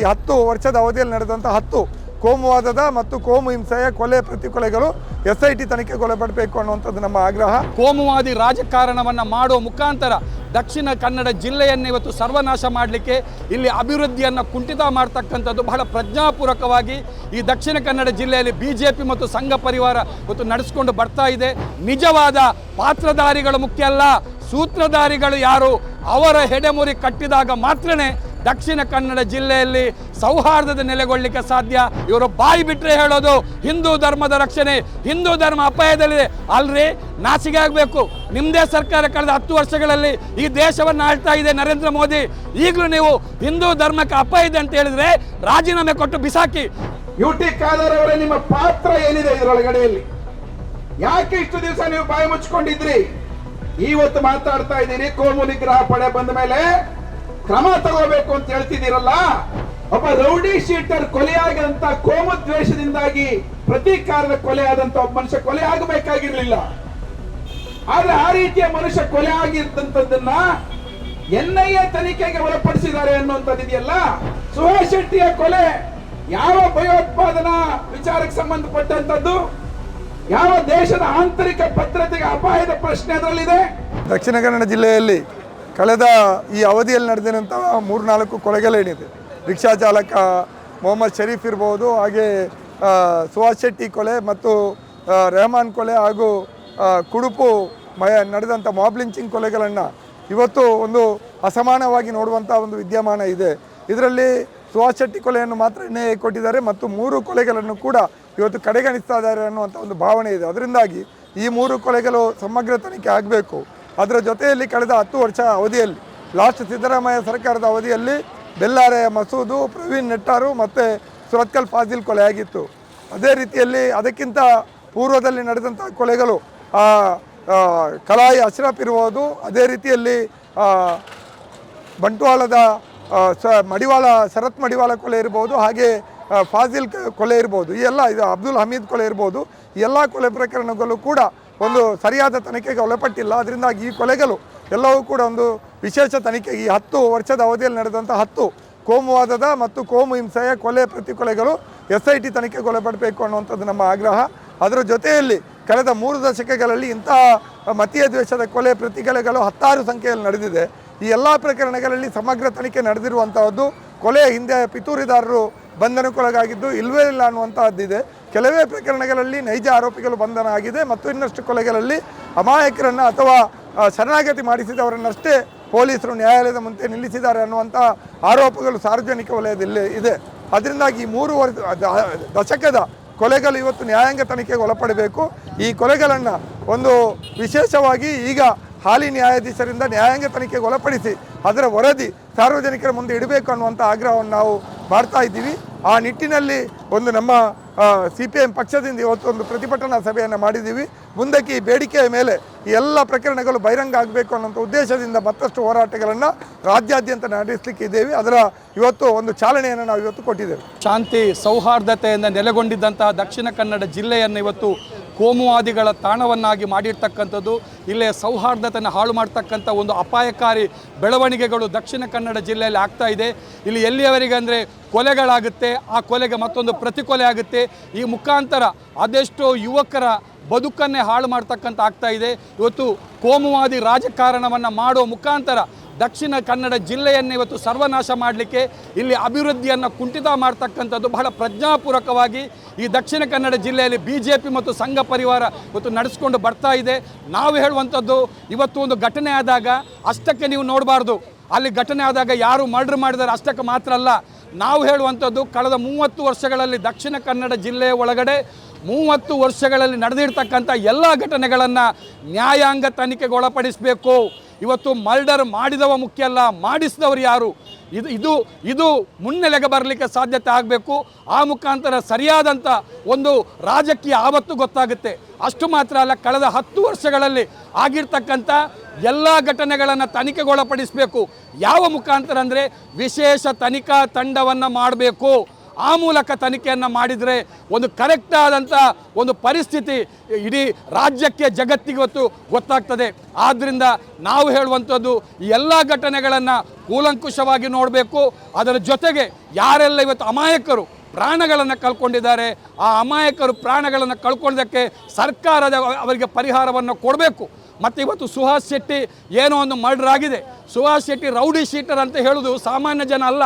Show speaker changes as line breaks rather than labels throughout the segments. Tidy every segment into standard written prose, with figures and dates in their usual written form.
10 ವರ್ಷದ ಅವಧಿಯಲ್ಲಿ ನಡೆದಂಥ 10 ಕೋಮುವಾದದ ಮತ್ತು ಕೋಮು ಹಿಂಸೆಯ ಕೊಲೆ ಪ್ರತಿಕೊಲೆಗಳು SIT ತನಿಖೆಗೊಳಪಡಬೇಕು ಅನ್ನುವಂಥದ್ದು ನಮ್ಮ ಆಗ್ರಹ.
ಕೋಮುವಾದಿ ರಾಜಕಾರಣವನ್ನು ಮಾಡುವ ಮುಖಾಂತರ ದಕ್ಷಿಣ ಕನ್ನಡ ಜಿಲ್ಲೆಯನ್ನು ಇವತ್ತು ಸರ್ವನಾಶ ಮಾಡಲಿಕ್ಕೆ, ಇಲ್ಲಿ ಅಭಿವೃದ್ಧಿಯನ್ನು ಕುಂಠಿತ ಮಾಡ್ತಕ್ಕಂಥದ್ದು ಬಹಳ ಪ್ರಜ್ಞಾಪೂರ್ವಕವಾಗಿ ಈ ದಕ್ಷಿಣ ಕನ್ನಡ ಜಿಲ್ಲೆಯಲ್ಲಿ BJP ಮತ್ತು ಸಂಘ ಪರಿವಾರ ಇವತ್ತು ನಡೆಸಿಕೊಂಡು ಬರ್ತಾ ಇದೆ. ನಿಜವಾದ ಪಾತ್ರಧಾರಿಗಳು ಮುಖ್ಯ ಅಲ್ಲ, ಸೂತ್ರಧಾರಿಗಳು ಯಾರು ಅವರ ಹೆಡೆಮುರಿ ಕಟ್ಟಿದಾಗ ಮಾತ್ರನೇ ದಕ್ಷಿಣ ಕನ್ನಡ ಜಿಲ್ಲೆಯಲ್ಲಿ ಸೌಹಾರ್ದತೆ ನೆಲೆಗೊಳ್ಳಲಿಕ್ಕೆ ಸಾಧ್ಯ. ಇವರು ಬಾಯಿ ಬಿಟ್ಟರೆ ಹೇಳೋದು ಹಿಂದೂ ಧರ್ಮದ ರಕ್ಷಣೆ, ಹಿಂದೂ ಧರ್ಮ ಅಪಾಯದಲ್ಲಿದೆ. ಅಲ್ರಿ, ನಾಚಿಕೆ ಆಗಬೇಕು. ನಿಮ್ಮದೇ ಸರ್ಕಾರ ಕಳೆದ 10 ವರ್ಷಗಳಲ್ಲಿ ಈ ದೇಶವನ್ನು ಆಳ್ತಾ ಇದೆ ನರೇಂದ್ರ ಮೋದಿ. ಈಗಲೂ ನೀವು ಹಿಂದೂ ಧರ್ಮಕ್ಕೆ ಅಪಾಯ ಇದೆ ಅಂತ ಹೇಳಿದ್ರೆ ರಾಜೀನಾಮೆ ಕೊಟ್ಟು ಬಿಸಾಕಿ.
UT ಖಾದರ್ ಅವರೇ, ನಿಮ್ಮ ಪಾತ್ರ ಏನಿದೆ ಇದರೊಳಗಡೆಯಲ್ಲಿ? ಯಾಕೆ ಇಷ್ಟು ದಿವಸ ನೀವು ಬಾಯಿ ಮುಚ್ಕೊಂಡಿದ್ರಿ? ಇವತ್ತು ಮಾತಾಡ್ತಾ ಇದ್ದೀರಿ ಕೋಮು ನಿಗ್ರಹ ಪಡೆ ಬಂದ ಮೇಲೆ ಕ್ರಮ ತಗೋಬೇಕು ಅಂತ ಹೇಳ್ತಿದ್ದೀರಲ್ಲ. ಒಬ್ಬ ರೌಡಿ ಶೀಟರ್ ಕೊಲೆಯಾಗಂತ ಕೋಮು ದ್ವೇಷದಿಂದಾಗಿ ಪ್ರತೀಕಾರದ ಕೊಲೆ ಆದಂತ ಒಬ್ಬ ಮನುಷ್ಯ ಕೊಲೆ ಆಗಬೇಕಾಗಿರ್ಲಿಲ್ಲ. ಆದ್ರೆ ಆ ರೀತಿಯ ಮನುಷ್ಯ ಕೊಲೆ ಆಗಿರ್ತಂತದ್ದನ್ನ NIA ತನಿಖೆಗೆ ಒಳಪಡಿಸಿದ್ದಾರೆ ಅನ್ನುವಂಥದ್ದಿದೆಯಲ್ಲ. ಸುಹಾಸ್ ಶೆಟ್ಟಿಯ ಕೊಲೆ ಯಾವ ಭಯೋತ್ಪಾದನಾ ವಿಚಾರಕ್ಕೆ ಸಂಬಂಧಪಟ್ಟಂತದ್ದು? ಯಾವ ದೇಶದ ಆಂತರಿಕ ಭದ್ರತೆಗೆ ಅಪಾಯದ ಪ್ರಶ್ನೆ ಅದರಲ್ಲಿದೆ?
ದಕ್ಷಿಣ ಕನ್ನಡ ಜಿಲ್ಲೆಯಲ್ಲಿ ಕಳೆದ ಈ ಅವಧಿಯಲ್ಲಿ ನಡೆದಿರುವಂಥ 3-4 ಕೊಲೆಗಳೇನಿದೆ, ರಿಕ್ಷಾ ಚಾಲಕ ಮೊಹಮ್ಮದ್ ಶರೀಫ್ ಇರ್ಬೋದು, ಹಾಗೆ ಸುಹಾಸ್ ಶೆಟ್ಟಿ ಕೊಲೆ ಮತ್ತು ರೆಹಮಾನ್ ಕೊಲೆ ಹಾಗೂ ಕುಡುಪು ನಡೆದಂಥ ಮಾಬ್ ಲಿಂಚಿಂಗ್ ಕೊಲೆಗಳನ್ನು ಇವತ್ತು ಒಂದು ಅಸಮಾನವಾಗಿ ನೋಡುವಂಥ ಒಂದು ವಿದ್ಯಮಾನ ಇದೆ. ಇದರಲ್ಲಿ ಸುಹಾಸ್ ಶೆಟ್ಟಿ ಕೊಲೆಯನ್ನು ಮಾತ್ರ NIA ಕೊಟ್ಟಿದ್ದಾರೆ ಮತ್ತು 3 ಕೊಲೆಗಳನ್ನು ಕೂಡ ಇವತ್ತು ಕಡೆಗಣಿಸ್ತಾ ಇದ್ದಾರೆ ಅನ್ನುವಂಥ ಒಂದು ಭಾವನೆ ಇದೆ. ಅದರಿಂದಾಗಿ ಈ 3 ಕೊಲೆಗಳು ಸಮಗ್ರ ತನಿಖೆ ಆಗಬೇಕು. ಅದರ ಜೊತೆಯಲ್ಲಿ ಕಳೆದ 10 ವರ್ಷ ಅವಧಿಯಲ್ಲಿ ಲಾಸ್ಟ್ ಸಿದ್ದರಾಮಯ್ಯ ಸರ್ಕಾರದ ಅವಧಿಯಲ್ಲಿ ಬೆಲ್ಲಾರೆಯ ಮಸೂದು, ಪ್ರವೀಣ್ ನೆಟ್ಟಾರು ಮತ್ತು ಸುರತ್ಕಲ್ ಫಾಜಿಲ್ ಕೊಲೆ ಆಗಿತ್ತು. ಅದೇ ರೀತಿಯಲ್ಲಿ ಅದಕ್ಕಿಂತ ಪೂರ್ವದಲ್ಲಿ ನಡೆದಂಥ ಕೊಲೆಗಳು ಕಲಾಯಿ ಅಶ್ರಫ್ ಇರ್ಬೋದು, ಅದೇ ರೀತಿಯಲ್ಲಿ ಬಂಟ್ವಾಳದ ಶರತ್ ಮಡಿವಾಳ ಕೊಲೆ ಇರ್ಬೋದು, ಹಾಗೆ ಫಾಜಿಲ್ ಕೊಲೆ ಇರ್ಬೋದು, ಈ ಎಲ್ಲ ಇದು ಅಬ್ದುಲ್ ಹಮೀದ್ ಕೊಲೆ ಇರ್ಬೋದು, ಈ ಎಲ್ಲ ಕೊಲೆ ಪ್ರಕರಣಗಳು ಕೂಡ ಒಂದು ಸರಿಯಾದ ತನಿಖೆಗೆ ಒಳಪಟ್ಟಿಲ್ಲ. ಅದರಿಂದಾಗಿ ಈ ಕೊಲೆಗಳು ಎಲ್ಲವೂ ಕೂಡ ಒಂದು ವಿಶೇಷ ತನಿಖೆಗೆ ಈ 10 ವರ್ಷದ ಅವಧಿಯಲ್ಲಿ ನಡೆದಂಥ 10 ಕೋಮುವಾದದ ಮತ್ತು ಕೋಮು ಹಿಂಸೆಯ ಕೊಲೆ ಪ್ರತಿಕೊಲೆಗಳು SIT ತನಿಖೆಗೊಳಪಡಬೇಕು ಅನ್ನುವಂಥದ್ದು ನಮ್ಮ ಆಗ್ರಹ. ಅದರ ಜೊತೆಯಲ್ಲಿ ಕಳೆದ 3 ದಶಕಗಳಲ್ಲಿ ಇಂತಹ ಮತೀಯ ದ್ವೇಷದ ಕೊಲೆ ಪ್ರತಿಕೊಲೆಗಳು 16 ಸಂಖ್ಯೆಯಲ್ಲಿ ನಡೆದಿದೆ. ಈ ಎಲ್ಲ ಪ್ರಕರಣಗಳಲ್ಲಿ ಸಮಗ್ರ ತನಿಖೆ ನಡೆದಿರುವಂತಹದ್ದು. ಕೊಲೆಯ ಹಿಂದೆ ಪಿತೂರಿದಾರರು ಬಂಧನಕ್ಕೊಳಗಾಗಿದ್ದು ಇಲ್ಲವೇ ಇಲ್ಲ ಅನ್ನುವಂತಹದ್ದಿದೆ. ಕೆಲವೇ ಪ್ರಕರಣಗಳಲ್ಲಿ ನೈಜ ಆರೋಪಿಗಳು ಬಂಧನ ಆಗಿದೆ ಮತ್ತು ಇನ್ನಷ್ಟು ಕೊಲೆಗಳಲ್ಲಿ ಅಮಾಯಕರನ್ನು ಅಥವಾ ಶರಣಾಗತಿ ಮಾಡಿಸಿದವರನ್ನಷ್ಟೇ ಪೊಲೀಸರು ನ್ಯಾಯಾಲಯದ ಮುಂದೆ ನಿಲ್ಲಿಸಿದ್ದಾರೆ ಅನ್ನುವಂಥ ಆರೋಪಗಳು ಸಾರ್ವಜನಿಕ ವಲಯದಲ್ಲಿ ಇದೆ. ಅದರಿಂದಾಗಿ ಈ 3 ದಶಕದ ಕೊಲೆಗಳು ಇವತ್ತು ನ್ಯಾಯಾಂಗ ತನಿಖೆಗೆ ಒಳಪಡಬೇಕು. ಈ ಕೊಲೆಗಳನ್ನು ಒಂದು ವಿಶೇಷವಾಗಿ ಈಗ ಹಾಲಿ ನ್ಯಾಯಾಧೀಶರಿಂದ ನ್ಯಾಯಾಂಗ ತನಿಖೆಗೆ ಒಳಪಡಿಸಿ ಅದರ ವರದಿ ಸಾರ್ವಜನಿಕರ ಮುಂದೆ ಇಡಬೇಕು ಅನ್ನುವಂಥ ಆಗ್ರಹವನ್ನು ನಾವು ಮಾಡ್ತಾ ಇದ್ದೀವಿ. ಆ ನಿಟ್ಟಿನಲ್ಲಿ ಒಂದು ನಮ್ಮ CPM ಪಕ್ಷದಿಂದ ಇವತ್ತು ಒಂದು ಪ್ರತಿಭಟನಾ ಸಭೆಯನ್ನು ಮಾಡಿದ್ದೀವಿ. ಮುಂದಕ್ಕೆ ಈ ಬೇಡಿಕೆಯ ಮೇಲೆ ಈ ಎಲ್ಲ ಪ್ರಕರಣಗಳು ಬಹಿರಂಗ ಆಗಬೇಕು ಅನ್ನೋಂಥ ಉದ್ದೇಶದಿಂದ ಮತ್ತಷ್ಟು ಹೋರಾಟಗಳನ್ನು ರಾಜ್ಯಾದ್ಯಂತ ನಡೆಸಲಿಕ್ಕೆ ಇದ್ದೇವೆ. ಅದರ ಇವತ್ತು ಒಂದು ಚಾಲನೆಯನ್ನು ನಾವು ಇವತ್ತು ಕೊಟ್ಟಿದ್ದೇವೆ.
ಶಾಂತಿ ಸೌಹಾರ್ದತೆಯಿಂದ ನೆಲೆಗೊಂಡಿದ್ದಂತಹ ದಕ್ಷಿಣ ಕನ್ನಡ ಜಿಲ್ಲೆಯನ್ನು ಇವತ್ತು ಕೋಮುವಾದಿಗಳ ತಾಣವನ್ನಾಗಿ ಮಾಡಿರ್ತಕ್ಕಂಥದ್ದು, ಇಲ್ಲೇ ಸೌಹಾರ್ದತೆಯನ್ನು ಹಾಳು ಮಾಡ್ತಕ್ಕಂಥ ಒಂದು ಅಪಾಯಕಾರಿ ಬೆಳವಣಿಗೆಗಳು ದಕ್ಷಿಣ ಕನ್ನಡ ಜಿಲ್ಲೆಯಲ್ಲಿ ಆಗ್ತಾ ಇದೆ. ಇಲ್ಲಿ ಎಲ್ಲಿಯವರೆಗೆ ಅಂದರೆ ಕೊಲೆಗಳಾಗುತ್ತೆ, ಆ ಕೊಲೆಗೆ ಮತ್ತೊಂದು ಪ್ರತಿಕೊಲೆ ಆಗುತ್ತೆ. ಈ ಮುಖಾಂತರ ಅದೆಷ್ಟೋ ಯುವಕರ ಬದುಕನ್ನೇ ಹಾಳು ಮಾಡ್ತಕ್ಕಂಥ ಆಗ್ತಾ ಇದೆ. ಇವತ್ತು ಕೋಮುವಾದಿ ರಾಜಕಾರಣವನ್ನು ಮಾಡುವ ಮುಖಾಂತರ ದಕ್ಷಿಣ ಕನ್ನಡ ಜಿಲ್ಲೆಯನ್ನು ಇವತ್ತು ಸರ್ವನಾಶ ಮಾಡಲಿಕ್ಕೆ, ಇಲ್ಲಿ ಅಭಿವೃದ್ಧಿಯನ್ನು ಕುಂಠಿತ ಮಾಡ್ತಕ್ಕಂಥದ್ದು ಬಹಳ ಪ್ರಜ್ಞಾಪೂರ್ವಕವಾಗಿ ಈ ದಕ್ಷಿಣ ಕನ್ನಡ ಜಿಲ್ಲೆಯಲ್ಲಿ BJP ಮತ್ತು ಸಂಘ ಪರಿವಾರ ಇವತ್ತು ನಡೆಸ್ಕೊಂಡು ಬರ್ತಾ ಇದೆ. ನಾವು ಹೇಳುವಂಥದ್ದು, ಇವತ್ತು ಒಂದು ಘಟನೆ ಆದಾಗ ಅಷ್ಟಕ್ಕೆ ನೀವು ನೋಡಬಾರ್ದು, ಅಲ್ಲಿ ಘಟನೆ ಆದಾಗ ಯಾರು ಮರ್ಡರ್ ಮಾಡಿದ್ದಾರೆ ಅಷ್ಟಕ್ಕೆ ಮಾತ್ರ ಅಲ್ಲ. ನಾವು ಹೇಳುವಂಥದ್ದು, ಕಳೆದ 30 ವರ್ಷಗಳಲ್ಲಿ ದಕ್ಷಿಣ ಕನ್ನಡ ಜಿಲ್ಲೆಯ ಒಳಗಡೆ 30 ವರ್ಷಗಳಲ್ಲಿ ನಡೆದಿರ್ತಕ್ಕಂಥ ಎಲ್ಲ ಘಟನೆಗಳನ್ನು ನ್ಯಾಯಾಂಗ ತನಿಖೆಗೆ ಒಳಪಡಿಸಬೇಕು. ಇವತ್ತು ಮರ್ಡರ್ ಮಾಡಿದವ ಮುಖ್ಯ ಅಲ್ಲ, ಮಾಡಿಸಿದವರು ಯಾರು ಇದು ಮುನ್ನೆಲೆಗೆ ಬರಲಿಕ್ಕೆ ಸಾಧ್ಯತೆ ಆಗಬೇಕು. ಆ ಮುಖಾಂತರ ಸರಿಯಾದಂಥ ಒಂದು ರಾಜಕೀಯ ಆವತ್ತು ಗೊತ್ತಾಗುತ್ತೆ. ಅಷ್ಟು ಮಾತ್ರ ಅಲ್ಲ, ಕಳೆದ 10 ವರ್ಷಗಳಲ್ಲಿ ಆಗಿರ್ತಕ್ಕಂಥ ಎಲ್ಲ ಘಟನೆಗಳನ್ನು ತನಿಖೆಗೊಳಪಡಿಸಬೇಕು. ಯಾವ ಮುಖಾಂತರ ಅಂದರೆ ವಿಶೇಷ ತನಿಖಾ ತಂಡವನ್ನು ಮಾಡಬೇಕು. ಆ ಮೂಲಕ ತನಿಖೆಯನ್ನು ಮಾಡಿದರೆ ಒಂದು ಕರೆಕ್ಟ್ ಆದಂಥ ಒಂದು ಪರಿಸ್ಥಿತಿ ಇಡೀ ರಾಜ್ಯಕ್ಕೆ ಜಗತ್ತಿಗೆ ಇವತ್ತು ಗೊತ್ತಾಗ್ತದೆ. ಆದ್ದರಿಂದ ನಾವು ಹೇಳುವಂಥದ್ದು ಈ ಎಲ್ಲ ಘಟನೆಗಳನ್ನು ಕೂಲಂಕುಷವಾಗಿ ನೋಡಬೇಕು. ಅದರ ಜೊತೆಗೆ ಯಾರೆಲ್ಲ ಇವತ್ತು ಅಮಾಯಕರು ಪ್ರಾಣಗಳನ್ನು ಕಳ್ಕೊಂಡಿದ್ದಾರೆ, ಆ ಅಮಾಯಕರು ಪ್ರಾಣಗಳನ್ನು ಕಳ್ಕೊಳ್ಳೋದಕ್ಕೆ ಸರ್ಕಾರದ ಅವರಿಗೆ ಪರಿಹಾರವನ್ನು ಕೊಡಬೇಕು. ಮತ್ತು ಇವತ್ತು ಸುಹಾಸ್ ಶೆಟ್ಟಿ ಏನೋ ಒಂದು ಮರ್ಡರ್ ಆಗಿದೆ. ಸುಹಾಸ್ ಶೆಟ್ಟಿ ರೌಡಿ ಶೀಟರ್ ಅಂತ ಹೇಳೋದು ಸಾಮಾನ್ಯ ಜನ ಅಲ್ಲ.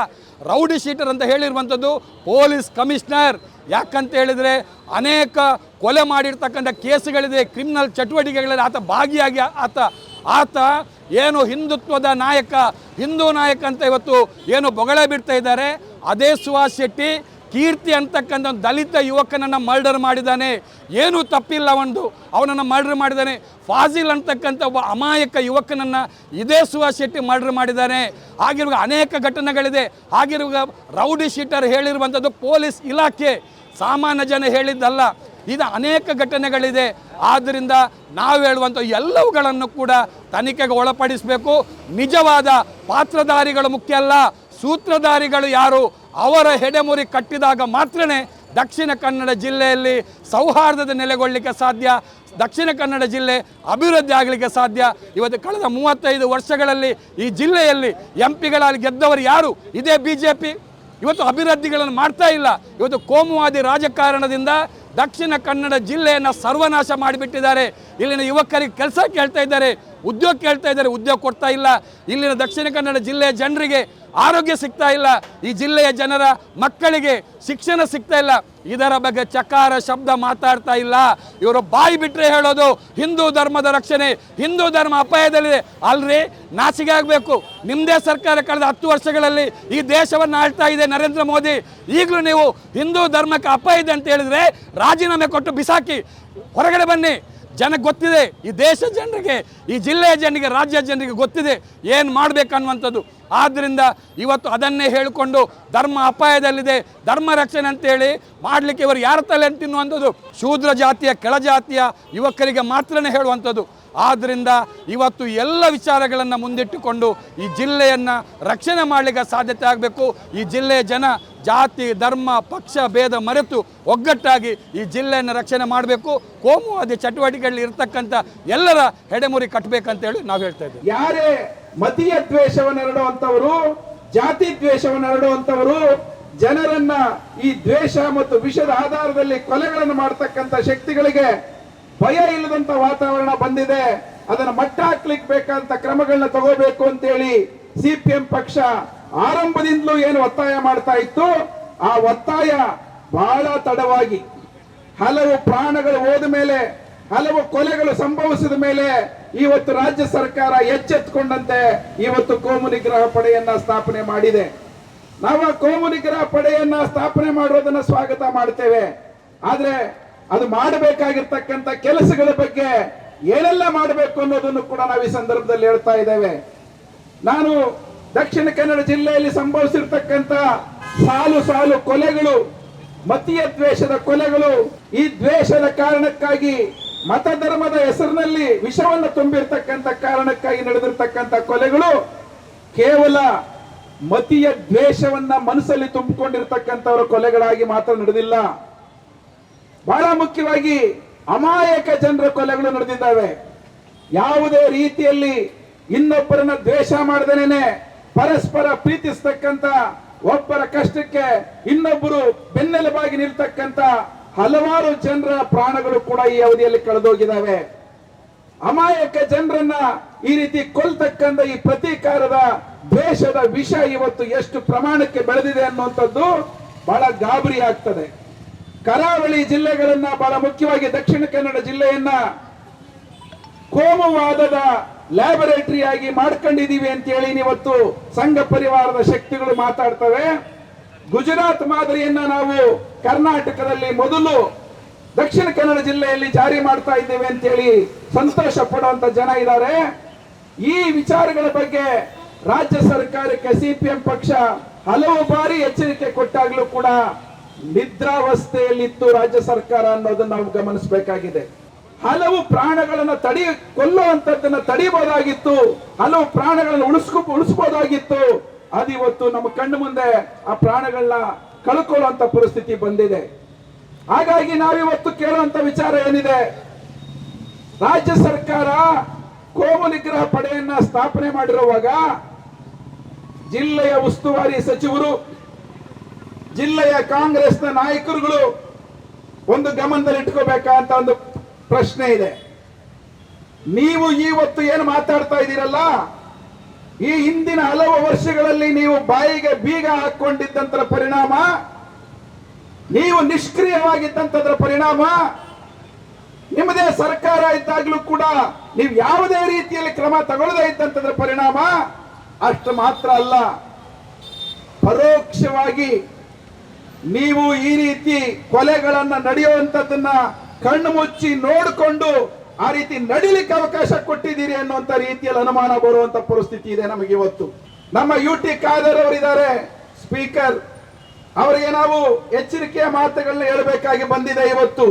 ರೌಡಿ ಶೀಟರ್ ಅಂತ ಹೇಳಿರುವಂಥದ್ದು ಪೊಲೀಸ್ ಕಮಿಷನರ್. ಯಾಕಂತ ಹೇಳಿದರೆ ಅನೇಕ ಕೊಲೆ ಮಾಡಿರ್ತಕ್ಕಂಥ ಕೇಸುಗಳಿದೆ, ಕ್ರಿಮಿನಲ್ ಚಟುವಟಿಕೆಗಳಲ್ಲಿ ಆತ ಭಾಗಿಯಾಗಿ ಆತ ಏನು ಹಿಂದುತ್ವದ ನಾಯಕ, ಹಿಂದೂ ನಾಯಕ ಅಂತ ಇವತ್ತು ಏನು ಬೊಗಳೆ ಬಿಡ್ತಾ ಇದ್ದಾರೆ. ಅದೇ ಸುಹಾಸ್ ಶೆಟ್ಟಿ ಕೀರ್ತಿ ಅಂತಕ್ಕಂಥ ಒಂದು ದಲಿತ ಯುವಕನನ್ನು ಮರ್ಡರ್ ಮಾಡಿದ್ದಾನೆ. ಏನೂ ತಪ್ಪಿಲ್ಲ, ಅವನನ್ನು ಮರ್ಡರ್ ಮಾಡಿದ್ದಾನೆ. ಫಾಜಿಲ್ ಅಂತಕ್ಕಂಥ ಒಬ್ಬ ಅಮಾಯಕ ಯುವಕನನ್ನು ಇದೇ ಸುಹಾಸ್ ಶೆಟ್ಟಿ ಮರ್ಡರ್ ಮಾಡಿದ್ದಾನೆ. ಹಾಗಿರುವಾಗ ಅನೇಕ ಘಟನೆಗಳಿದೆ. ಹಾಗಿರುವಾಗ ರೌಡಿ ಶೀಟರ್ ಹೇಳಿರುವಂಥದ್ದು ಪೊಲೀಸ್ ಇಲಾಖೆ, ಸಾಮಾನ್ಯ ಜನ ಹೇಳಿದ್ದಲ್ಲ. ಇದು ಅನೇಕ ಘಟನೆಗಳಿದೆ. ಆದ್ದರಿಂದ ನಾವು ಹೇಳುವಂಥ ಎಲ್ಲವುಗಳನ್ನು ಕೂಡ ತನಿಖೆಗೆ ಒಳಪಡಿಸಬೇಕು. ನಿಜವಾದ ಪಾತ್ರಧಾರಿಗಳು ಮುಖ್ಯ ಅಲ್ಲ, ಸೂತ್ರಧಾರಿಗಳು ಯಾರು ಅವರ ಹೆಡೆಮುರಿ ಕಟ್ಟಿದಾಗ ಮಾತ್ರನೇ ದಕ್ಷಿಣ ಕನ್ನಡ ಜಿಲ್ಲೆಯಲ್ಲಿ ಸೌಹಾರ್ದತೆ ನೆಲೆಗೊಳ್ಳಲಿಕ್ಕೆ ಸಾಧ್ಯ, ದಕ್ಷಿಣ ಕನ್ನಡ ಜಿಲ್ಲೆ ಅಭಿವೃದ್ಧಿ ಆಗಲಿಕ್ಕೆ ಸಾಧ್ಯ. ಇವತ್ತು ಕಳೆದ 35 ವರ್ಷಗಳಲ್ಲಿ ಈ ಜಿಲ್ಲೆಯಲ್ಲಿ ಎಂಪಿಗಳಲ್ಲಿ ಗೆದ್ದವರು ಯಾರು? ಇದೇ BJP. ಇವತ್ತು ಅಭಿವೃದ್ಧಿಗಳನ್ನು ಮಾಡ್ತಾ ಇಲ್ಲ. ಇವತ್ತು ಕೋಮುವಾದಿ ರಾಜಕಾರಣದಿಂದ ದಕ್ಷಿಣ ಕನ್ನಡ ಜಿಲ್ಲೆಯನ್ನು ಸರ್ವನಾಶ ಮಾಡಿಬಿಟ್ಟಿದ್ದಾರೆ. ಇಲ್ಲಿನ ಯುವಕರಿಗೆ ಕೆಲಸ ಕೇಳ್ತಾ ಇದ್ದಾರೆ, ಉದ್ಯೋಗ ಕೇಳ್ತಾ ಇದ್ದಾರೆ, ಉದ್ಯೋಗ ಕೊಡ್ತಾ ಇಲ್ಲ. ಇಲ್ಲಿನ ದಕ್ಷಿಣ ಕನ್ನಡ ಜಿಲ್ಲೆಯ ಜನರಿಗೆ ಆರೋಗ್ಯ ಸಿಗ್ತಾ ಇಲ್ಲ, ಈ ಜಿಲ್ಲೆಯ ಜನರ ಮಕ್ಕಳಿಗೆ ಶಿಕ್ಷಣ ಸಿಗ್ತಾ ಇಲ್ಲ. ಇದರ ಬಗ್ಗೆ ಚಕಾರ ಶಬ್ದ ಮಾತಾಡ್ತಾ ಇಲ್ಲ. ಇವರು ಬಾಯಿ ಬಿಟ್ಟರೆ ಹೇಳೋದು ಹಿಂದೂ ಧರ್ಮದ ರಕ್ಷಣೆ, ಹಿಂದೂ ಧರ್ಮ ಅಪಾಯದಲ್ಲಿದೆ. ಅಲ್ರಿ, ನಾಚಿಕೆ ಆಗಬೇಕು. ನಿಮ್ಮದೇ ಸರ್ಕಾರ ಕಳೆದ 10 ವರ್ಷಗಳಲ್ಲಿ ಈ ದೇಶವನ್ನು ಆಳ್ತಾ ಇದೆ ನರೇಂದ್ರ ಮೋದಿ. ಈಗಲೂ ನೀವು ಹಿಂದೂ ಧರ್ಮಕ್ಕೆ ಅಪಾಯ ಇದೆ ಅಂತ ಹೇಳಿದರೆ ರಾಜೀನಾಮೆ ಕೊಟ್ಟು ಬಿಸಾಕಿ ಹೊರಗಡೆ ಬನ್ನಿ. ಜನಕ್ಕೆ ಗೊತ್ತಿದೆ, ಈ ದೇಶ ಜನರಿಗೆ, ಈ ಜಿಲ್ಲೆಯ ಜನರಿಗೆ, ರಾಜ್ಯ ಜನರಿಗೆ ಗೊತ್ತಿದೆ ಏನು ಮಾಡಬೇಕನ್ನುವಂಥದ್ದು. ಆದ್ದರಿಂದ ಇವತ್ತು ಅದನ್ನೇ ಹೇಳಿಕೊಂಡು ಧರ್ಮ ಅಪಾಯದಲ್ಲಿದೆ, ಧರ್ಮ ರಕ್ಷಣೆ ಅಂತೇಳಿ ಮಾಡಲಿಕ್ಕೆ ಇವರು ಯಾರ ತಲೆ ತಿನ್ನುವಂಥದ್ದು ಶೂದ್ರ ಜಾತಿಯ ಕೆಳಜಾತಿಯ ಯುವಕರಿಗೆ ಮಾತ್ರನೇ ಹೇಳುವಂಥದ್ದು. ಆದ್ದರಿಂದ ಇವತ್ತು ಎಲ್ಲ ವಿಚಾರಗಳನ್ನು ಮುಂದಿಟ್ಟುಕೊಂಡು ಈ ಜಿಲ್ಲೆಯನ್ನು ರಕ್ಷಣೆ ಮಾಡಲಿಕ್ಕೆ ಸಾಧ್ಯತೆ ಆಗಬೇಕು. ಈ ಜಿಲ್ಲೆಯ ಜನ ಜಾತಿ ಧರ್ಮ ಪಕ್ಷ ಭೇದ ಮರೆತು ಒಗ್ಗಟ್ಟಾಗಿ ಈ ಜಿಲ್ಲೆಯನ್ನು ರಕ್ಷಣೆ ಮಾಡಬೇಕು. ಕೋಮುವಾದಿ ಚಟುವಟಿಕೆಗಳಲ್ಲಿ ಇರ್ತಕ್ಕಂಥ ಎಲ್ಲರ ಹೆಡೆಮುರಿ ಕಟ್ಟಬೇಕಂತೇಳಿ ನಾವು ಹೇಳ್ತಾ ಇದ್ದೀವಿ.
ಯಾರೇ ಮತೀಯ ದ್ವೇಷವನ್ನು ಹರಡುವಂತವರು, ಜಾತಿ ದ್ವೇಷವನ್ನು ಹರಡುವಂತವರು, ಜನರನ್ನ ಈ ದ್ವೇಷ ಮತ್ತು ವಿಷದ ಆಧಾರದಲ್ಲಿ ಕೊಲೆಗಳನ್ನು ಮಾಡತಕ್ಕಂಥ ಶಕ್ತಿಗಳಿಗೆ ಭಯ ಇಲ್ಲದಂತ ವಾತಾವರಣ ಬಂದಿದೆ. ಅದನ್ನ ಮಟ್ಟ ಹಾಕ್ಲಿಕ್ಕೆ ಬೇಕಾದಂತ ಕ್ರಮಗಳನ್ನ ತಗೋಬೇಕು ಅಂತೇಳಿ CPM ಪಕ್ಷ ಆರಂಭದಿಂದಲೂ ಏನು ಒತ್ತಾಯ ಮಾಡ್ತಾ ಇತ್ತು, ಆ ಒತ್ತಾಯ ಬಹಳ ತಡವಾಗಿ ಹಲವು ಪ್ರಾಣಗಳು ಹೋದ ಮೇಲೆ, ಹಲವು ಕೊಲೆಗಳು ಸಂಭವಿಸಿದ ಮೇಲೆ ಇವತ್ತು ರಾಜ್ಯ ಸರ್ಕಾರ ಎಚ್ಚೆತ್ತುಕೊಂಡಂತೆ ಇವತ್ತು ಕೋಮು ನಿಗ್ರಹ ಪಡೆಯನ್ನ ಸ್ಥಾಪನೆ ಮಾಡಿದೆ. ನಾವು ಆ ಕೋಮು ನಿಗ್ರಹ ಪಡೆಯನ್ನ ಸ್ಥಾಪನೆ ಮಾಡೋದನ್ನ ಸ್ವಾಗತ ಮಾಡ್ತೇವೆ. ಆದ್ರೆ ಅದು ಮಾಡಬೇಕಾಗಿರ್ತಕ್ಕಂಥ ಕೆಲಸಗಳ ಬಗ್ಗೆ ಏನೆಲ್ಲ ಮಾಡಬೇಕು ಅನ್ನೋದನ್ನು ಕೂಡ ನಾವು ಈ ಸಂದರ್ಭದಲ್ಲಿ ಹೇಳ್ತಾ ಇದ್ದೇವೆ. ನಾನು ದಕ್ಷಿಣ ಕನ್ನಡ ಜಿಲ್ಲೆಯಲ್ಲಿ ಸಂಭವಿಸಿರ್ತಕ್ಕಂಥ ಸಾಲು ಸಾಲು ಕೊಲೆಗಳು, ಮತೀಯ ದ್ವೇಷದ ಕೊಲೆಗಳು, ಈ ದ್ವೇಷದ ಕಾರಣಕ್ಕಾಗಿ ಮತಧರ್ಮದ ಹೆಸರಿನಲ್ಲಿ ವಿಷವನ್ನು ತುಂಬಿರ್ತಕ್ಕಂಥ ಕಾರಣಕ್ಕಾಗಿ ನಡೆದಿರ್ತಕ್ಕಂಥ ಕೊಲೆಗಳು ಕೇವಲ ಮತೀಯ ದ್ವೇಷವನ್ನ ಮನಸ್ಸಲ್ಲಿ ತುಂಬಿಕೊಂಡಿರ್ತಕ್ಕಂಥವರ ಕೊಲೆಗಳಾಗಿ ಮಾತ್ರ ನಡೆದಿಲ್ಲ. ಬಹಳ ಮುಖ್ಯವಾಗಿ ಅಮಾಯಕ ಜನರ ಕೊಲೆಗಳು ನಡೆದಿದ್ದಾವೆ. ಯಾವುದೇ ರೀತಿಯಲ್ಲಿ ಇನ್ನೊಬ್ಬರನ್ನ ದ್ವೇಷ ಮಾಡದೇನೆ ಪರಸ್ಪರ ಪ್ರೀತಿಸ್ತಕ್ಕಂಥ, ಒಬ್ಬರ ಕಷ್ಟಕ್ಕೆ ಇನ್ನೊಬ್ಬರು ಬೆನ್ನೆಲುಬಾಗಿ ನಿಲ್ತಕ್ಕಂಥ ಹಲವಾರು ಜನರ ಪ್ರಾಣಗಳು ಕೂಡ ಈ ಅವಧಿಯಲ್ಲಿ ಕಳೆದೋಗಿದ್ದಾವೆ. ಅಮಾಯಕ ಜನರನ್ನ ಈ ರೀತಿ ಕೊಲ್ತಕ್ಕಂಥ ಈ ಪ್ರತೀಕಾರದ ದ್ವೇಷದ ವಿಷ ಇವತ್ತು ಎಷ್ಟು ಪ್ರಮಾಣಕ್ಕೆ ಬೆಳೆದಿದೆ ಅನ್ನುವಂಥದ್ದು ಬಹಳ ಗಾಬರಿ ಆಗ್ತದೆ. ಕರಾವಳಿ ಜಿಲ್ಲೆಗಳನ್ನ, ಬಹಳ ಮುಖ್ಯವಾಗಿ ದಕ್ಷಿಣ ಕನ್ನಡ ಜಿಲ್ಲೆಯನ್ನ ಕೋಮುವಾದದ ಲ್ಯಾಬೊರೇಟರಿ ಆಗಿ ಮಾಡ್ಕೊಂಡಿದೀವಿ ಅಂತ ಹೇಳಿ ಇವತ್ತು ಸಂಘ ಪರಿವಾರದ ಶಕ್ತಿಗಳು ಮಾತಾಡ್ತವೆ. ಗುಜರಾತ್ ಮಾದರಿಯನ್ನ ನಾವು ಕರ್ನಾಟಕದಲ್ಲಿ ಮೊದಲು ದಕ್ಷಿಣ ಕನ್ನಡ ಜಿಲ್ಲೆಯಲ್ಲಿ ಜಾರಿ ಮಾಡ್ತಾ ಇದ್ದೇವೆ ಅಂತ ಹೇಳಿ ಸಂತೋಷ ಪಡುವಂತ ಜನ ಇದ್ದಾರೆ. ಈ ವಿಚಾರಗಳ ಬಗ್ಗೆ ರಾಜ್ಯ ಸರ್ಕಾರಕ್ಕೆ CPM ಪಕ್ಷ ಹಲವು ಬಾರಿ ಎಚ್ಚರಿಕೆ ಕೊಟ್ಟಾಗಲೂ ಕೂಡ ನಿದ್ರಾವಸ್ಥೆಯಲ್ಲಿತ್ತು ರಾಜ್ಯ ಸರ್ಕಾರ ಅನ್ನೋದನ್ನ ನಾವು ಗಮನಿಸಬೇಕಾಗಿದೆ. ಹಲವು ಪ್ರಾಣಗಳನ್ನ ಕೊಲ್ಲುವಂತದ್ದನ್ನ ತಡಿಬಹುದಾಗಿತ್ತು, ಹಲವು ಪ್ರಾಣಗಳನ್ನು ಉಳಿಸಬಹುದಾಗಿತ್ತು. ಅದು ಇವತ್ತು ನಮ್ಮ ಕಣ್ಣು ಮುಂದೆ ಆ ಪ್ರಾಣಗಳನ್ನ ಕಳ್ಕೊಳ್ಳುವಂತ ಪರಿಸ್ಥಿತಿ ಬಂದಿದೆ. ಹಾಗಾಗಿ ನಾವಿವತ್ತು ಕೇಳುವಂತ ವಿಚಾರ ಏನಿದೆ, ರಾಜ್ಯ ಸರ್ಕಾರ ಕೋಮು ನಿಗ್ರಹ ಪಡೆಯನ್ನ ಸ್ಥಾಪನೆ ಮಾಡಿರುವಾಗ ಜಿಲ್ಲೆಯ ಉಸ್ತುವಾರಿ ಸಚಿವರು, ಜಿಲ್ಲೆಯ ಕಾಂಗ್ರೆಸ್ನ ನಾಯಕರುಗಳು ಒಂದು ಗಮನದಲ್ಲಿ ಇಟ್ಕೋಬೇಕಂತ ಒಂದು ಪ್ರಶ್ನೆ ಇದೆ. ನೀವು ಇವತ್ತು ಏನು ಮಾತಾಡ್ತಾ ಇದ್ದೀರಲ್ಲ, ಈ ಹಿಂದಿನ ಹಲವು ವರ್ಷಗಳಲ್ಲಿ ನೀವು ಬಾಯಿಗೆ ಬೀಗ ಹಾಕೊಂಡಿದ್ದಂತರ ಪರಿಣಾಮ, ನೀವು ನಿಷ್ಕ್ರಿಯವಾಗಿದ್ದಂತದ್ರ ಪರಿಣಾಮ, ನಿಮ್ಮದೇ ಸರ್ಕಾರ ಇದ್ದಾಗಲೂ ಕೂಡ ನೀವು ಯಾವುದೇ ರೀತಿಯಲ್ಲಿ ಕ್ರಮ ತಗೊಳ್ಳದೇ ಇದ್ದಂತದ್ರ ಪರಿಣಾಮ. ಅಷ್ಟು ಮಾತ್ರ ಅಲ್ಲ, ಪರೋಕ್ಷವಾಗಿ ನೀವು ಈ ರೀತಿ ಕೊಲೆಗಳನ್ನ ನಡೆಯುವಂತದನ್ನ ಕಣ್ಣು ಮುಚ್ಚಿ ನೋಡಿಕೊಂಡು ಆ ರೀತಿ ನಡಿಲಿಕ್ಕೆ ಅವಕಾಶ ಕೊಟ್ಟಿದ್ದೀರಿ ಅನ್ನುವಂತ ರೀತಿಯಲ್ಲಿ ಅನುಮಾನ ಬರುವಂತ ಪರಿಸ್ಥಿತಿ ಇದೆ ನಮಗೆ ಇವತ್ತು. ನಮ್ಮ UT ಖಾದರ್ ಅವರಿದ್ದಾರೆ ಸ್ಪೀಕರ್, ಅವರಿಗೆ ನಾವು ಎಚ್ಚರಿಕೆಯ ಮಾತುಗಳನ್ನ ಹೇಳಬೇಕಾಗಿ ಬಂದಿದೆ ಇವತ್ತು.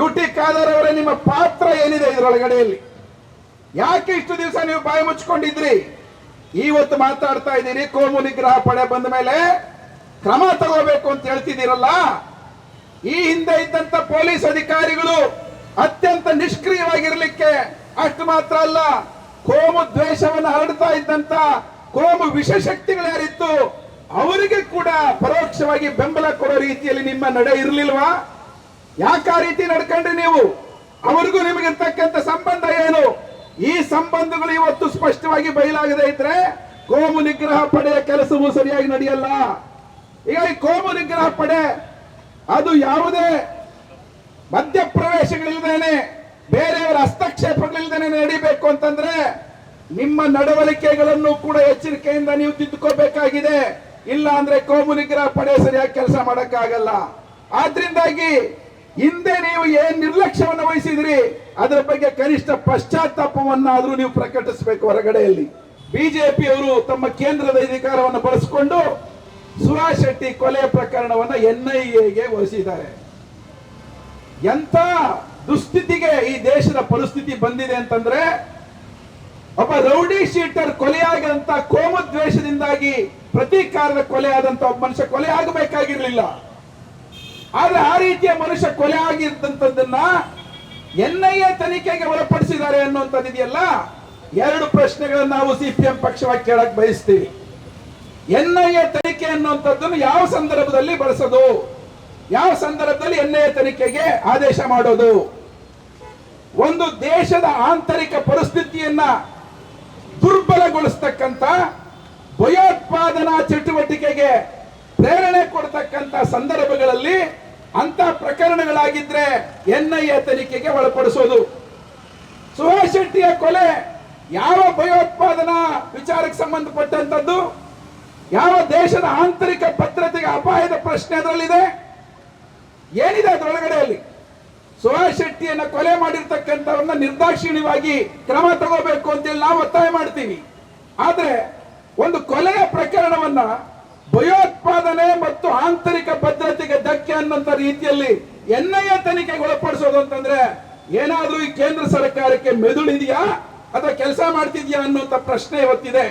UT ಖಾದರ್ ಅವರೇ, ನಿಮ್ಮ ಪಾತ್ರ ಏನಿದೆ ಇದರೊಳಗಡೆಯಲ್ಲಿ? ಯಾಕೆ ಇಷ್ಟು ದಿವಸ ನೀವು ಬಾಯಿ ಮುಚ್ಕೊಂಡಿದ್ರಿ? ಇವತ್ತು ಮಾತಾಡ್ತಾ ಇದ್ದೀರಿ ಕೋಮು ನಿಗ್ರಹ ಪಡೆ ಬಂದ ಮೇಲೆ ಕ್ರಮ ತಗೋಬೇಕು ಅಂತ ಹೇಳ್ತಿದ್ದೀರಲ್ಲ. ಈ ಹಿಂದೆ ಇದ್ದಂತ ಪೊಲೀಸ್ ಅಧಿಕಾರಿಗಳು ಅತ್ಯಂತ ನಿಷ್ಕ್ರಿಯವಾಗಿರ್ಲಿಕ್ಕೆ ಅಷ್ಟು ಮಾತ್ರ ಅಲ್ಲ, ಕೋಮು ದ್ವೇಷವನ್ನು ಹರಡ್ತಾ ಇದ್ದಂತ ಕೋಮು ವಿಷಶಕ್ತಿಗಳು ಯಾರಿತ್ತು ಅವರಿಗೆ ಕೂಡ ಪರೋಕ್ಷವಾಗಿ ಬೆಂಬಲ ಕೊಡೋ ರೀತಿಯಲ್ಲಿ ನಿಮ್ಮ ನಡೆ ಇರಲಿಲ್ವಾ? ಯಾಕೆ ಆ ರೀತಿ ನಡ್ಕೊಂಡ್ರಿ ನೀವು? ಅವರಿಗೂ ನಿಮಗಿರ್ತಕ್ಕಂಥ ಸಂಬಂಧ ಏನು? ಈ ಸಂಬಂಧಗಳು ಇವತ್ತು ಸ್ಪಷ್ಟವಾಗಿ ಬಯಲಾಗದೇ ಇದ್ರೆ ಕೋಮು ನಿಗ್ರಹ ಪಡೆಯ ಕೆಲಸವೂ ಸರಿಯಾಗಿ ನಡೆಯಲ್ಲ. ಈಗ ಈ ಕೋಮು ನಿಗ್ರಹ ಪಡೆ ಅದು ಯಾವುದೇ ಮಧ್ಯಪ್ರವೇಶಗಳಿಲ್ಲದೇನೆ, ಬೇರೆಯವರ ಹಸ್ತಕ್ಷೇಪಗಳಿಲ್ಲದೇನೆ ನಡೀಬೇಕು ಅಂತಂದ್ರೆ ನಿಮ್ಮ ನಡವಳಿಕೆಗಳನ್ನು ಕೂಡ ಎಚ್ಚರಿಕೆಯಿಂದ ನೀವು ತಿದ್ದುಕೋಬೇಕಾಗಿದೆ. ಇಲ್ಲ ಅಂದ್ರೆ ಕೋಮು ನಿಗ್ರಹ ಪಡೆ ಸರಿಯಾಗಿ ಕೆಲಸ ಮಾಡಕ್ಕಾಗಲ್ಲ. ಆದ್ರಿಂದಾಗಿ ಹಿಂದೆ ನೀವು ಏನ್ ನಿರ್ಲಕ್ಷ್ಯವನ್ನು ವಹಿಸಿದ್ರಿ ಅದರ ಬಗ್ಗೆ ಕನಿಷ್ಠ ಪಶ್ಚಾತ್ತಾಪವನ್ನಾದ್ರೂ ನೀವು ಪ್ರಕಟಿಸಬೇಕು ಹೊರಗಡೆಯಲ್ಲಿ. ಬಿಜೆಪಿಯವರು ತಮ್ಮ ಕೇಂದ್ರದ ಅಧಿಕಾರವನ್ನು ಬಳಸಿಕೊಂಡು ಸುಹಾಸ್ ಶೆಟ್ಟಿ ಕೊಲೆ ಪ್ರಕರಣವನ್ನ NIAಗೆ ವಹಿಸಿದ್ದಾರೆ. ಎಂತ ದುಸ್ಥಿತಿಗೆ ಈ ದೇಶದ ಪರಿಸ್ಥಿತಿ ಬಂದಿದೆ ಅಂತಂದ್ರೆ, ಒಬ್ಬ ರೌಡಿ ಶೀಟರ್ ಕೊಲೆಯಾಗಂತ ಕೋಮು ದ್ವೇಷದಿಂದಾಗಿ ಪ್ರತೀಕಾರದ ಕೊಲೆ ಆದಂತ ಒಬ್ಬ ಮನುಷ್ಯ ಕೊಲೆ ಆಗಬೇಕಾಗಿರ್ಲಿಲ್ಲ. ಆದ್ರೆ ಆ ರೀತಿಯ ಮನುಷ್ಯ ಕೊಲೆ ಆಗಿರ್ತಂತದ್ದನ್ನ NIA ತನಿಖೆಗೆ ಒಳಪಡಿಸಿದ್ದಾರೆ ಅನ್ನುವಂಥದ್ದಿದೆಯಲ್ಲ, ಎರಡು ಪ್ರಶ್ನೆಗಳನ್ನು ನಾವು CPM ಪಕ್ಷವಾಗಿ ಕೇಳಕ್ ಬಯಸ್ತೀವಿ. NIA ತನಿಖೆ ಅನ್ನುವಂಥದ್ದನ್ನು ಯಾವ ಸಂದರ್ಭದಲ್ಲಿ ಬಳಸೋದು, ಯಾವ ಸಂದರ್ಭದಲ್ಲಿ NIA ತನಿಖೆಗೆ ಆದೇಶ ಮಾಡೋದು? ಒಂದು ದೇಶದ ಆಂತರಿಕ ಪರಿಸ್ಥಿತಿಯನ್ನ ದುರ್ಬಲಗೊಳಿಸ್ತಕ್ಕಂಥ ಭಯೋತ್ಪಾದನಾ ಚಟುವಟಿಕೆಗೆ ಪ್ರೇರಣೆ ಕೊಡ್ತಕ್ಕಂಥ ಸಂದರ್ಭಗಳಲ್ಲಿ ಅಂತ ಪ್ರಕರಣಗಳಾಗಿದ್ರೆ NIA ತನಿಖೆಗೆ ಒಳಪಡಿಸೋದು. ಸುಹಾಸ್ ಶೆಟ್ಟಿಯ ಕೊಲೆ ಯಾವ ಭಯೋತ್ಪಾದನಾ ವಿಚಾರಕ್ಕೆ ಸಂಬಂಧಪಟ್ಟಂತದ್ದು? ಯಾವ ದೇಶದ ಆಂತರಿಕ ಭದ್ರತೆಗೆ ಅಪಾಯದ ಪ್ರಶ್ನೆ ಅದರಲ್ಲಿದೆ? ಏನಿದೆ ಅದರೊಳಗಡೆಯಲ್ಲಿ? ಸುಹಾಸ್ ಶೆಟ್ಟಿಯನ್ನ ಕೊಲೆ ಮಾಡಿರ್ತಕ್ಕಂಥವನ್ನ ನಿರ್ದಾಕ್ಷಿಣ್ಯವಾಗಿ ಕ್ರಮ ತಗೋಬೇಕು ಅಂತೇಳಿ ನಾವು ಒತ್ತಾಯ ಮಾಡ್ತೀವಿ. ಆದ್ರೆ ಒಂದು ಕೊಲೆಯ ಪ್ರಕರಣವನ್ನ ಭಯೋತ್ಪಾದನೆ ಮತ್ತು ಆಂತರಿಕ ಭದ್ರತೆಗೆ ಧಕ್ಕೆ ಅನ್ನೋಂಥ ರೀತಿಯಲ್ಲಿ NIA ತನಿಖೆಗೆ ಒಳಪಡಿಸೋದು ಅಂತಂದ್ರೆ ಏನಾದ್ರೂ ಈ ಕೇಂದ್ರ ಸರ್ಕಾರಕ್ಕೆ ಮೆದುಳಿದೆಯಾ ಅಥವಾ ಕೆಲಸ ಮಾಡ್ತಿದ್ಯಾ ಅನ್ನುವಂಥ ಪ್ರಶ್ನೆ ಇವತ್ತಿದೆ.